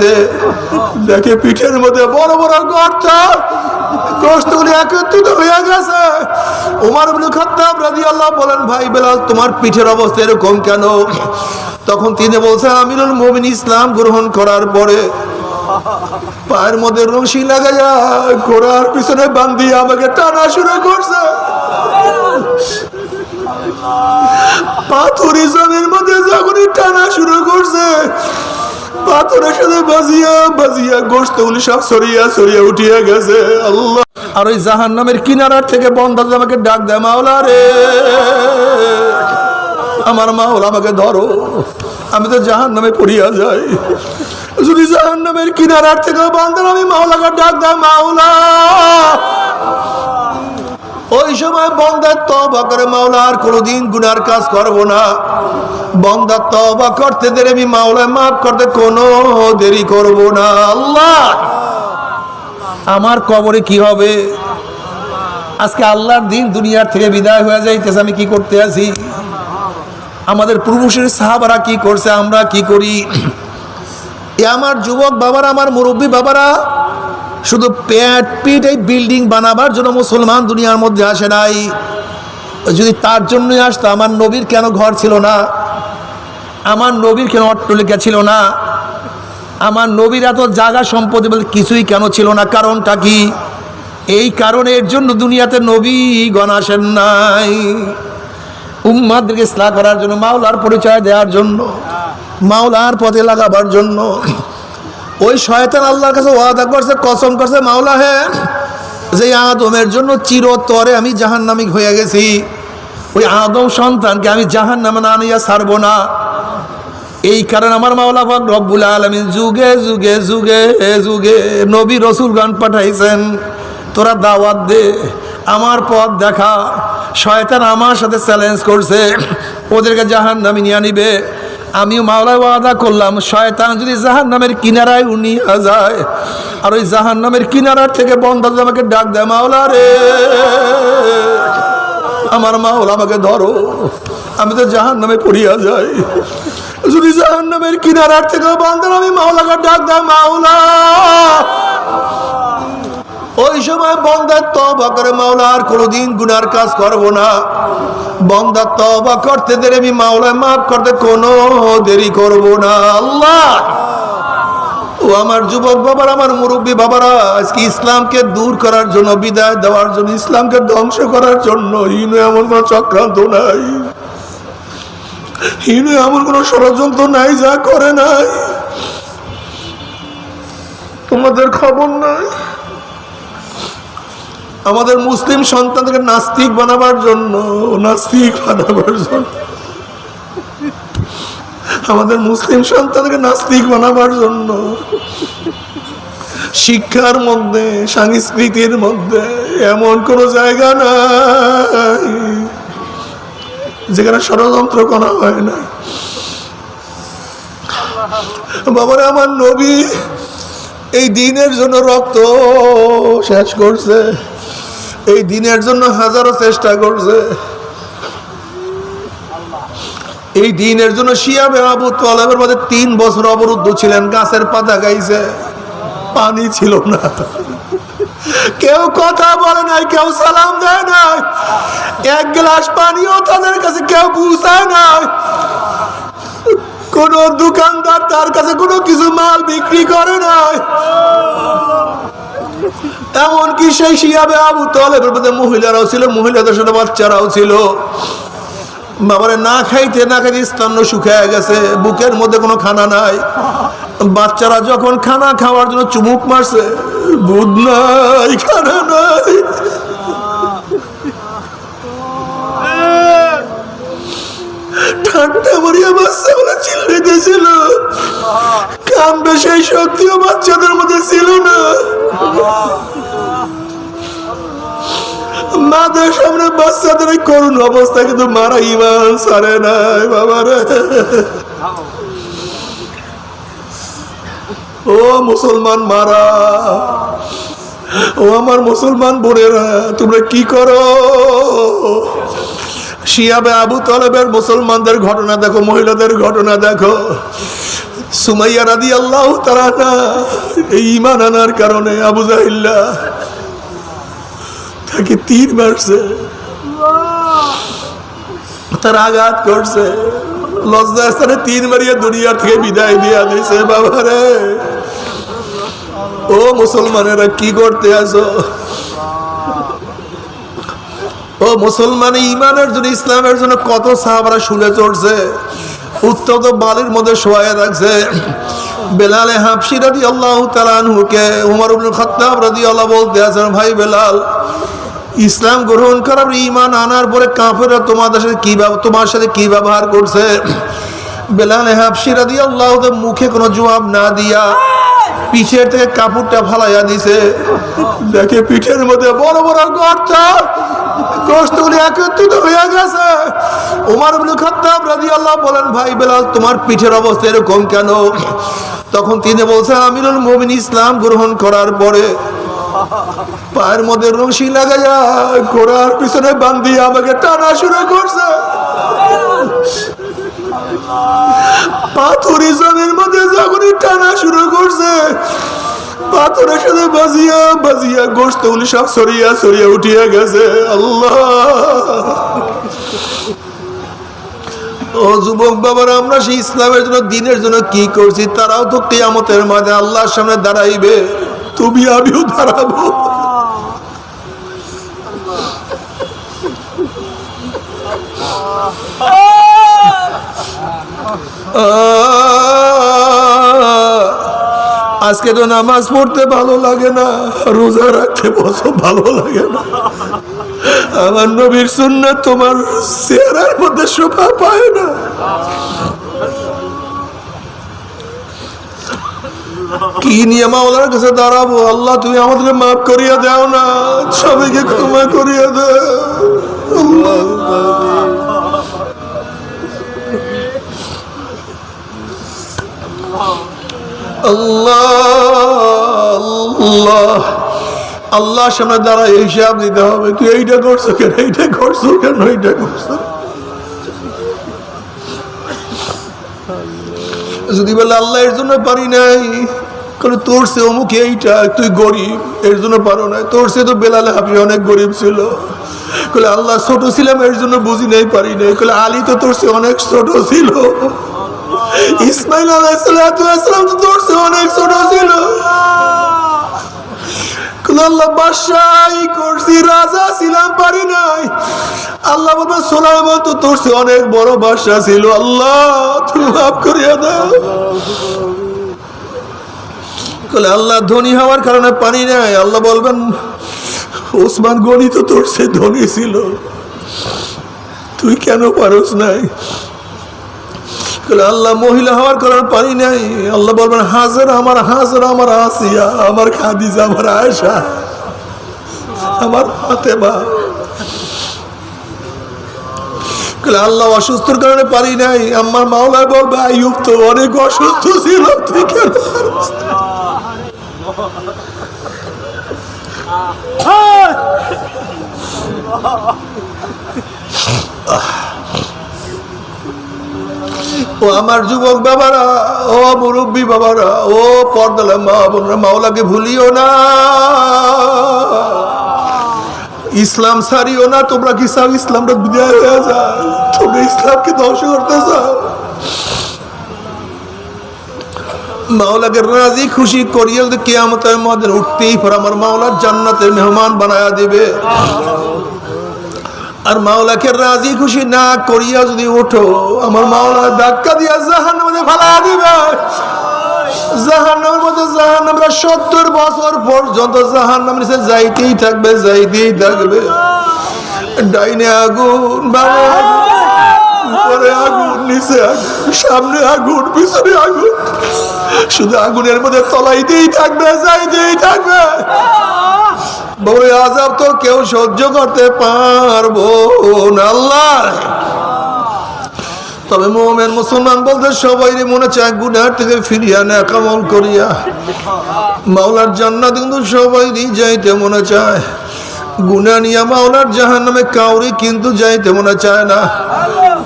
গেছে, দেখে পিঠের মধ্যে বড় বড় গর্ত, গোশতগুলি একত্রিত হয়ে গেছে। ওমর ইবনে খাত্তাব রাদিয়াল্লাহু বলেন, ভাই বেলাল তোমার পিঠের অবস্থা এরকম কেন? তখন তিনি বলছেন, আমিরুল মুমিনিন ইসলাম গ্রহণ করার পরে পায়ের মধ্যে রশি লাগাইয়া ঘোড়ার পিছনে বান্ধিয়ে আমাকে টানা শুরু করছে। পাথরি জমির মধ্যে যখনই টানা শুরু করছে, পাথরের সাথে বাজিয়া বাজিয়া গোশতগুলি সব সরিয়া সরিয়া উঠিয়া গেছে। আল্লাহ! আর ওই জাহান্নামের কিনারার থেকে বান্দা আমাকে ডাক দেয়, মাওলা রে, আমার মাওলা আমাকে ধরো, আমি তো জাহান্নামে পড়িয়া যাই। যদি জাহান্নামের কিনারার থেকে বান্দা আমি মাওলাকে ডাক দেয়, মাওলা, ওই সময় বান্দা তওবা করে, মাওলা আর কোনোদিন গুনার কাজ করব না। বান্দা তওবা করতে দেরি, আমি মাওলা মাফ করতে কোনো দেরি করব না। আল্লাহ, আমার কবরে কি হবে? আজকে আল্লাহর দিন দুনিয়ার থেকে বিদায় হয়ে যাইতেছে, আমি কি করতে আছি? আমাদের পূর্বপুরুষের সাহাবারা কি করছে, আমরা কি করি? আমার যুবক বাবারা, আমার মুরব্বী বাবারা, শুধু পেট পিট এই বিল্ডিং বানাবার জন্য মুসলমান দুনিয়ার মধ্যে আসে নাই। যদি তার জন্যই আসতো, আমার নবীর কেন ঘর ছিল না? আমার নবীর কেন অট্টালিকা ছিল না? আমার নবীর এত জায়গা সম্পত্তি বলতে কিছুই কেন ছিল না? কারণটা কি? এই কারণের জন্য দুনিয়াতে নবীগণ আসেন নাই। উম্মাদেরকে ইসলাহ করার জন্য, মাওলার পরিচয় দেওয়ার জন্য, মাওলার পথে লাগাবার জন্য। ওই শয়তান আল্লাহর কাছে ওয়াদা করছে, কসম করছে, মাওলা হে, যে আদমের জন্য চিরতরে আমি জাহান্নামী হয়ে গেছি, ওই আদম সন্তানকে আমি জাহান্নামে না নিয়ে ছাড়বো না। এই কারণে আমার মাওলা পাক রব্বুল আলামিন যুগে যুগে যুগে যুগে নবী রাসূলগণ পাঠাইছেন, তোরা দাওয়াত দে, আমার পথ দেখা। শয়তান আমার সাথে চ্যালেঞ্জ করছে, ওদেরকে জাহান্নামে নিয়ে নিবে। আমিও মাওলা ওয়াদা করলাম, শয়তান যদি জাহান্নামের কিনারায় নিয়ে যায়, আর ওই জাহান্নামের কিনারার থেকে বান্দা আমাকে ডাক দেয়, মাওলা রে, আমার মাওলা আমাকে ধরো, আমি তো জাহান্নামে পড়িয়া যাই। যদি জাহান্নামের কিনারার থেকে বান্দা আমি মাওলাকে ডাক দেয়, মাওলা, ওই সময় বান্দা তওবা করে, মাওলা আর কোনোদিন গুনার কাজ করব না। বান্দা তওবা করতে দেরি, আমি মাওলা মাফ করতে কোনো দেরি করব না। আল্লাহ! ও আমার যুবক বাবারা, আমার মুরব্বী বাবারা, আজকে ইসলামকে দূর করার জন্য, বিদায় দেওয়ার জন্য, ইসলামকে ধ্বংস করার জন্য হিনু এমন কোনো চক্রান্ত নাই, হিনু এমন কোনো ষড়যন্ত্র নাই যা করে নাই। তোমাদের খবর নাই? আমাদের মুসলিম সন্তানদেরকে নাস্তিক বানাবার জন্য, আমাদের মুসলিম সন্তানদেরকে নাস্তিক বানাবার জন্য শিক্ষার মধ্যে, সংস্কৃতির মধ্যে এমন কোন জায়গা নাই যেখানে ষড়যন্ত্র করা হয় না। বাবারা, আমার নবী এই দ্বীনের জন্য রক্ত শেষ করছে, এই দ্বীনের জন্য হাজারো চেষ্টা করছে। এই দ্বীনের জন্য শিয়াবে আবু তালেবের মধ্যে 3 বছর অবরুদ্ধ ছিলেন, গাছের পাতা গাইছে, পানি ছিল না, কেউ কথা বলে নাই, কেউ সালাম দেয় নাই, এক গ্লাস পানিও তাদের কাছে কেউ পৌঁছায় নাই। কোন দোকানদার তার কাছে কোনো কিছু মাল বিক্রি করে নাই। এমনকি সেই শিয়াবে আবু তালেবের মধ্যে মহিলারাও ছিল, মহিলাদের সাথে বাচ্চারাও ছিল। বাবারে, না খাইতে না খাইতে স্তন্য শুকিয়ে গেছে, বুকের মধ্যে কোনো খানা নাই। বাচ্চারা যখন খানা খাওয়ার জন্য চুমুক মারছে, দুধ নাই, খানা নাই। ঠান্ডা মরিয়া বাচ্চা বলে চিল্লাইতেছিল, কামবে সেই শক্তিও বাচ্চাদের মধ্যে ছিল না। মাদের সামনে বাচ্চাদের করুণ অবস্থা, কিন্তু মারা ইমান ছাড়ে নাই। বাবারে, ও মুসলমান মারা, ও আমার মুসলমান বোনেরা, তোমরা কি করো? শিয়াবে আবু তালেবের মুসলমানদের ঘটনা দেখো, মহিলাদের ঘটনা দেখো, সুমাইয়া রাদিয়াল্লাহু তাআলা এই ঈমান আনার কারণে আবু জাহিল্লা তাকে তীর মারছে, তার আঘাত করছে, লজ্জাস্থানে তীর মারিয়া দুনিয়া থেকে বিদায় দিয়া দিয়েছে। বাবা রে, ও মুসলমানেরা কি করতে আছো? ও মুসলমান, ইমানের জন্য, ইসলামের জন্য কত সাহাবারা শুলে চড়ছে, উত্তপ্ত বালির মধ্যে শোয়ায় রাখছে। বেলাল হাবশি রাদিয়াল্লাহু তাআলা আনহুকে উমর ইবনে খাত্তাব রাদিয়াল্লাহু বলতে আছেন, ভাই বেলাল, ইসলাম গ্রহণ করার, ঈমান আনার পরে কাফেররা তোমার সাথে কি ব্যবহার করছে? বেলাল হাবশি রাদিয়াল্লাহু তাআলা মুখে কোনো জবাব না দিয়া পিঠের থেকে কাপড়টা ফালাইয়া দিছে। দেখে পিঠের মধ্যে বড় বড় গর্ত, গোশতগুলি একত্রিত হয়ে গেছে। ওমর ইবনে খাত্তাব রাদিয়াল্লাহু বলেন, ভাই বেলাল, তোমার পিঠের অবস্থা এরকম কেন? তখন তিনি বলছেন, আমিরুল মুমিনিন ইসলাম গ্রহণ করার পরে পায়ের মধ্যে রশি লাগাইয়া ঘোড়ার পিছনে বান্ধিয়া আমাকে টানা শুরু করছে। পাথরি জমির মধ্যে যখনই টানা শুরু করছে, পাথরের সাথে বাজিয়া বাজিয়া গোশতগুলি সব সরিয়া সরিয়া উঠিয়া গেছে। আল্লাহ! ও যুবক বাবারা, আমরা সেই ইসলামের জন্য, দ্বীনের জন্য কি করছি? তারাও তো কিয়ামতের মাঠে আল্লাহর সামনে দাঁড়াইবে, তুমি আমিও দাঁড়াবো। আজকে তো নামাজ পড়তে ভালো লাগে না, রোজা রাখতে বসো ভালো লাগে না। আমার নবীর সুন্নাত তোমার চেহারার মধ্যে শোভা পায় না। কি নিয়ে মাওলার কাছে দাঁড়াবো? আল্লাহ, তুমি আমাদেরকে মাফ করিয়া দাও না, সবাইকে ক্ষমা করিয়া দাও। আল্লাহ, আল্লাহর সামনে দাঁড়ায় হিসাব দিতে হবে। তুই এইটা করছো কেন, এইটা করছো কেন, এইটা করছো। যদি বলে আল্লাহ এর জন্য পারি নাই, তোর সে অমুক এইটা, তুই গরিব এর জন্য পারো নাই, তোর সে তো বেলাল হাবশি অনেক গরিব ছিল। আল্লাহ ছোট ছিলাম এর জন্য বুঝি নাই, পারি নাই। আলী তো তোর সে অনেক ছোট ছিল, ইসমাইল আলাইহিস সালাম তো তোর সে অনেক ছোট ছিল। আল্লাহ বাদশাহী করছি, রাজা ছিলাম, পারি নাই। আল্লাহ বলবেন, সুলাইমান তো তোর সে অনেক বড় বাদশাহ ছিল, আল্লাহ তুমি মাফ করিয়া দাও। আল্লাহ ধনী হওয়ার কারণে পানি নাই। আল্লাহ বলবেন, ওসমান গনি তো তোর সে ধনী ছিল, তুই কেন পারস নাই? আল্লাহ মহিলা হওয়ার কারণে পানি নাই। আল্লাহ বলবেন, হাজার আমার আসিয়া, আমার খাদিজা, আমার আয়েশা, আমার ফাতেমা। আল্লাহ অসুস্থর কারণে পারি নাই। আমার মাওলা বলবে, আইয়ুব তো অনেক অসুস্থ ছিল, তুই কেন? ও আমার যুবক বাবারা, ও মুরব্বী বাবারা, ও পর্দালা মা বোনরা, মাওলাকে ভুলিও না, ইসলাম ছাড়িও না। তোমরা কি চাও ইসলামটা বিদায় হয়ে যায়? তোমরা ইসলামকে ধ্বংস করতে চাও? মাওলাকে রাজি খুশি করিয়া যদি কিয়ামতের মধ্যে উঠতেই পারে, আমার মাওলার জান্নাতের মেহমান বানায়া দিবে। আর মাওলাকে রাজি খুশি না করিয়া যদি ওঠো, আমার মাওলা ধাক্কা দিয়া জাহান্নামের মধ্যে ফালায়া দিবে। জাহান্নামের মধ্যে জাহান্নামরা 70 বছর পর্যন্ত জাহান্নামের নিচে যাইতেই থাকবে, যাইতেই থাকবে। ডাইনে আগুন, বামে আগুন, উপরে আগুন, নিচে আগুন, সামনে আগুন, পিছনে আগুন, শুধু আগুনের মধ্যে তলাইতেই থাকবে, যাইতেই থাকবে। বড় আযাব তো কেউ সহ্য করতে পারবো না আল্লাহ। তবে মুমিন মুসলমান বলতে সবাই মনে চায় গুনাহ থেকে ফিরিয়া নেক আমল করিয়া মাওলার জান্নাত কিন্তু সবাই যাইতে মনে চায়। গুনাহ নিয়ে মাওলার জাহান্নামে কাউরি কিন্তু যাইতে মনে চায় না।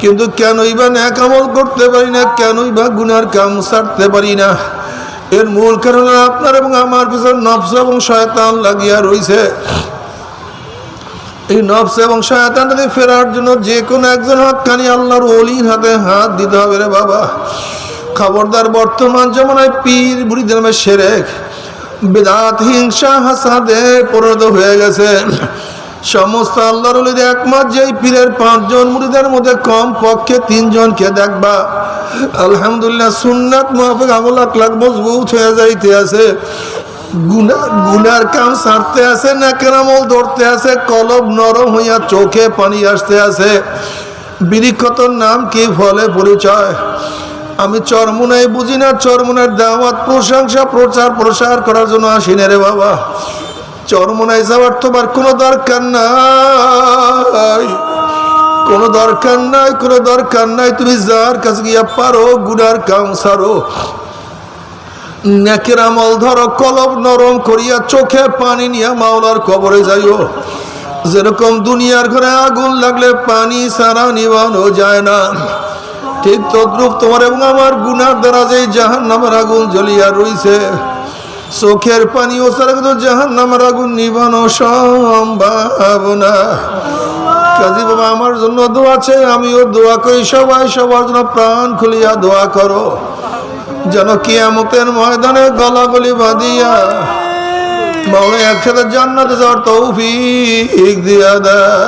কিন্তু কেনই বা নেক আমল করতে পারি না, কেনই বা গুনার কাম ছাড়তে পারি না? এর মূল কারণ আপনার এবং আমার পিছনে নফস এবং শয়তান লাগিয়া রইছে। এই নফস এবং শয়তান থেকে ফেরার জন্য যে কোনো একজন হক্কানি আল্লাহর ওলির হাতে হাত দিতে হবে রে বাবা। খবরদার, বর্তমান জমানায় পীর মুরিদের নামে শিরক, বিদআত, হিংসা, হাসাদে পরিণত হয়ে গেছে। সমস্ত আল্লাহর ওলিদের একমাত্র যেই পীরের 5 জন মুরিদের মধ্যে কম পক্ষে 3 জনকে দেখবা আলহামদুলিল্লাহ সুন্নাত মুআফিক আমল আখলাক মজবুত হয়ে যাইতে আছে, গুনার কাম ছাড়তে আছে, নেকের আমল ধরতে আছে, কলব নরম হইয়া চোখে পানি আসতে আছে। বিরিক্ষতর নাম কি, ফলে পরিচয়। আমি চরমুনাই বুঝি না, চরমুনার দাওয়াত, প্রশংসা, প্রচার প্রসার করার জন্য আসি না রে বাবা। চরমুনায় যাওয়ার তোমার কোনো দরকার নাই, কোনো দরকার নাই, কোনো দরকার নাই। তুমি যার কাছে গিয়া পারো গুনার কাম ছাড়ো, নেকের আমল ধরো, কলব নরম করিয়া চোখে পানি নিয়া মাওলার কবরে যাইও। যেরকম দুনিয়ার ঘরে আগুন লাগলে পানি ছাড়া নিবানো যায় না, ঠিক তদ্রুপ তোমার এবং আমার গুনার দ্বারা যে জাহান্নামের আগুন জ্বলিয়া রইছে, চোখের পানি ও ছাড়া কিন্তু জাহান্নামের আগুন নিবানো সম্ভব না। কাজী বাবা, আমার জন্য দোয়া আছে, আমিও দোয়া করি। সবাই সবার জন্য প্রাণ খুলিয়া দোয়া করো, যেন কিয়ামতের ময়দানে গলাগলি বাঁধিয়া মাওলা একসাথে জান্নাতে যাওয়ার তৌফিক দিয়া দেয়।